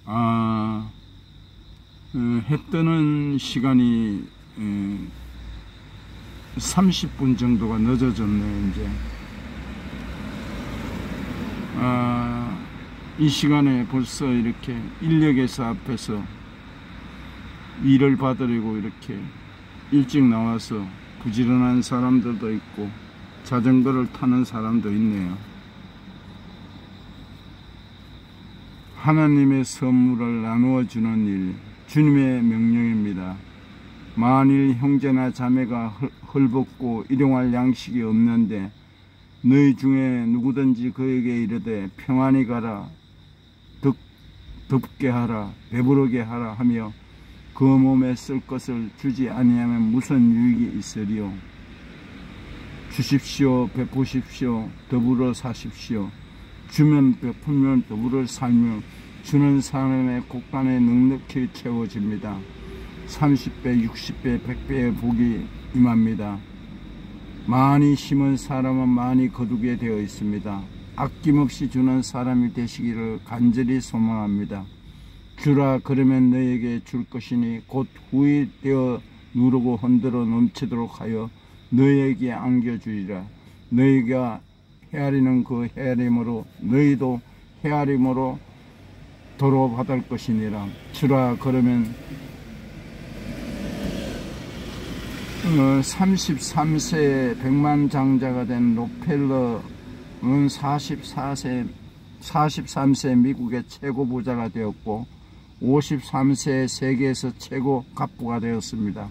해 뜨는 시간이 30분 정도가 늦어졌네요. 이제 이 시간에 벌써 이렇게 인력회사 앞에서 일을 받으려고 이렇게 일찍 나와서 부지런한 사람들도 있고 자전거를 타는 사람도 있네요. 하나님의 선물을 나누어 주는 일, 주님의 명령입니다. 만일 형제나 자매가 헐벗고 일용할 양식이 없는데 너희 중에 누구든지 그에게 이르되 평안히 가라, 덥게 하라, 배부르게 하라 하며 그 몸에 쓸 것을 주지 아니하면 무슨 유익이 있으리요. 주십시오, 베푸십시오, 더불어 사십시오. 주면 베풀면 더불어 살며 주는 사람의 곳간에 넉넉히 채워집니다. 30배, 60배, 100배의 복이 임합니다. 많이 심은 사람은 많이 거두게 되어 있습니다. 아낌없이 주는 사람이 되시기를 간절히 소망합니다. 주라, 그러면 너에게 줄 것이니 곧 후이 되어 누르고 흔들어 넘치도록 하여 너에게 안겨주리라. 너희가 헤아리는 그 헤아림으로 너희도 헤아림으로 도로 받을 것이니라. 주라, 그러면 33세에 백만장자가 된 록펠러는 43세 미국의 최고 부자가 되었고 53세에 세계에서 최고 갑부가 되었습니다.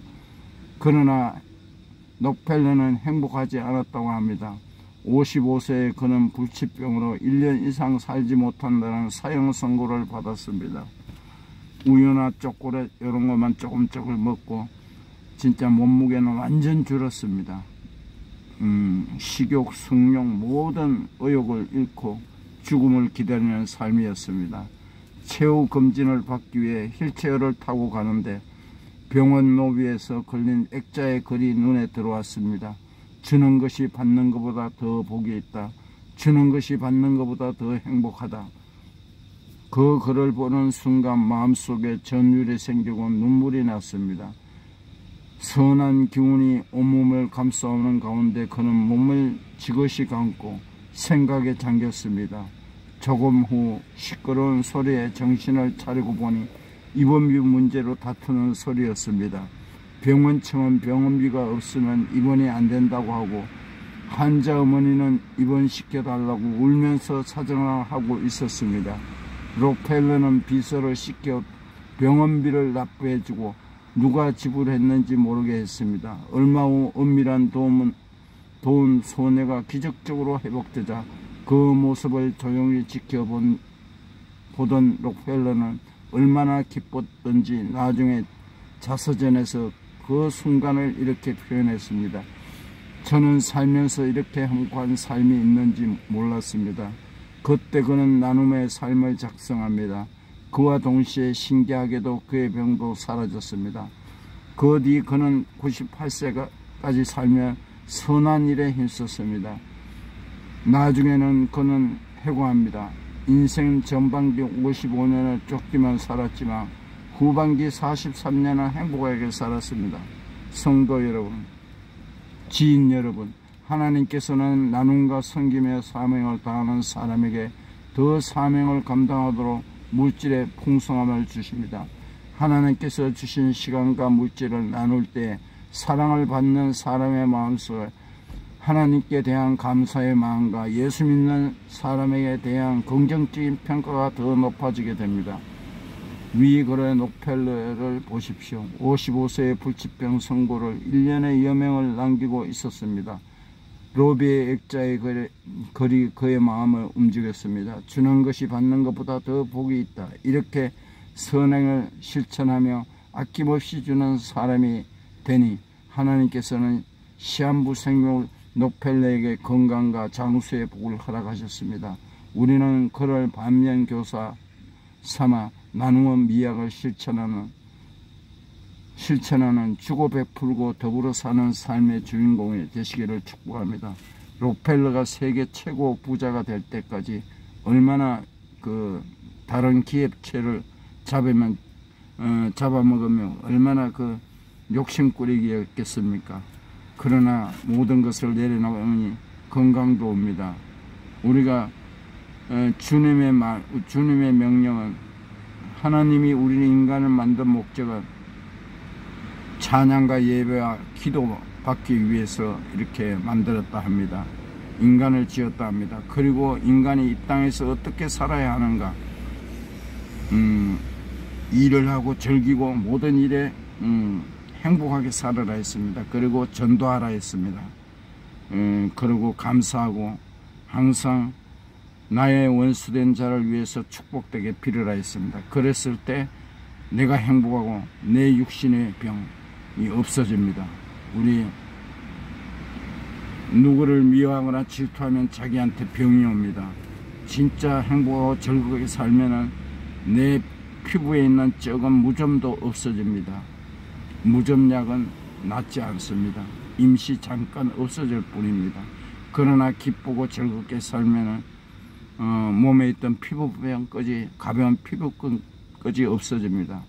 그러나 록펠러는 행복하지 않았다고 합니다. 55세에 그는 불치병으로 1년 이상 살지 못한다는 사형 선고를 받았습니다. 우유나 초콜릿 이런 것만 조금 먹고 진짜 몸무게는 완전 줄었습니다. 식욕, 성욕 모든 의욕을 잃고 죽음을 기다리는 삶이었습니다. 최후 검진을 받기 위해 휠체어를 타고 가는데 병원 로비에서 걸린 액자의 글이 눈에 들어왔습니다. 주는 것이 받는 것보다 더 복이 있다. 주는 것이 받는 것보다 더 행복하다. 그 글을 보는 순간 마음속에 전율이 생기고 눈물이 났습니다. 선한 기운이 온몸을 감싸오는 가운데 그는 몸을 지그시 감고 생각에 잠겼습니다. 조금 후 시끄러운 소리에 정신을 차리고 보니 입원비 문제로 다투는 소리였습니다. 병원청은 병원비가 없으면 입원이 안 된다고 하고 환자 어머니는 입원시켜달라고 울면서 사정을 하고 있었습니다. 록펠러는 비서를 시켜 병원비를 납부해주고 누가 지불했는지 모르게 했습니다. 얼마 후 은밀한 도움 손해가 기적적으로 회복되자 그 모습을 조용히 지켜보던 록펠러는 얼마나 기뻤던지 나중에 자서전에서 그 순간을 이렇게 표현했습니다. 저는 살면서 이렇게 행복한 삶이 있는지 몰랐습니다. 그때 그는 나눔의 삶을 작성합니다. 그와 동시에 신기하게도 그의 병도 사라졌습니다. 그 뒤 그는 98세까지 살며 선한 일에 힘썼습니다. 나중에는 그는 회고합니다. 인생 전반기 55년을 쫓기만 살았지만 후반기 43년은 행복하게 살았습니다. 성도 여러분, 지인 여러분, 하나님께서는 나눔과 섬김의 사명을 다하는 사람에게 더 사명을 감당하도록 물질의 풍성함을 주십니다. 하나님께서 주신 시간과 물질을 나눌 때 사랑을 받는 사람의 마음속에 하나님께 대한 감사의 마음과 예수 믿는 사람에게 대한 긍정적인 평가가 더 높아지게 됩니다. 위 글의 록펠러를 보십시오. 55세의 불치병 선고를 1년의 여명을 남기고 있었습니다. 로비의 액자의 글이 그의 마음을 움직였습니다. 주는 것이 받는 것보다 더 복이 있다. 이렇게 선행을 실천하며 아낌없이 주는 사람이 되니 하나님께서는 시한부 생명 록펠러에게 건강과 장수의 복을 허락하셨습니다. 우리는 그를 반면교사 삼아 나눔은 미학을 실천하는 주고 베풀고 더불어 사는 삶의 주인공이 되시기를 축복합니다. 록펠러가 세계 최고 부자가 될 때까지 얼마나 다른 기업체를 잡아먹으면 얼마나 그 욕심꾸리기였겠습니까? 그러나 모든 것을 내려놓으니 건강도 옵니다. 우리가 주님의 명령은, 하나님이 우리 인간을 만든 목적은 찬양과 예배와 기도 받기 위해서 이렇게 만들었다 합니다. 인간을 지었다 합니다. 그리고 인간이 이 땅에서 어떻게 살아야 하는가, 일을 하고 즐기고 모든 일에 행복하게 살아라 했습니다. 그리고 전도하라 했습니다. 그리고 감사하고 항상 나의 원수된 자를 위해서 축복되게 빌으라 했습니다. 그랬을 때 내가 행복하고 내 육신의 병이 없어집니다. 우리 누구를 미워하거나 질투하면 자기한테 병이 옵니다. 진짜 행복하고 즐겁게 살면은 내 피부에 있는 적은 무좀도 없어집니다. 무좀약은 낫지 않습니다. 임시 잠깐 없어질 뿐입니다. 그러나 기쁘고 즐겁게 살면은 몸에 있던 피부병까지, 가벼운 피부병까지 없어집니다.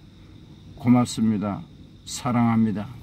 고맙습니다. 사랑합니다.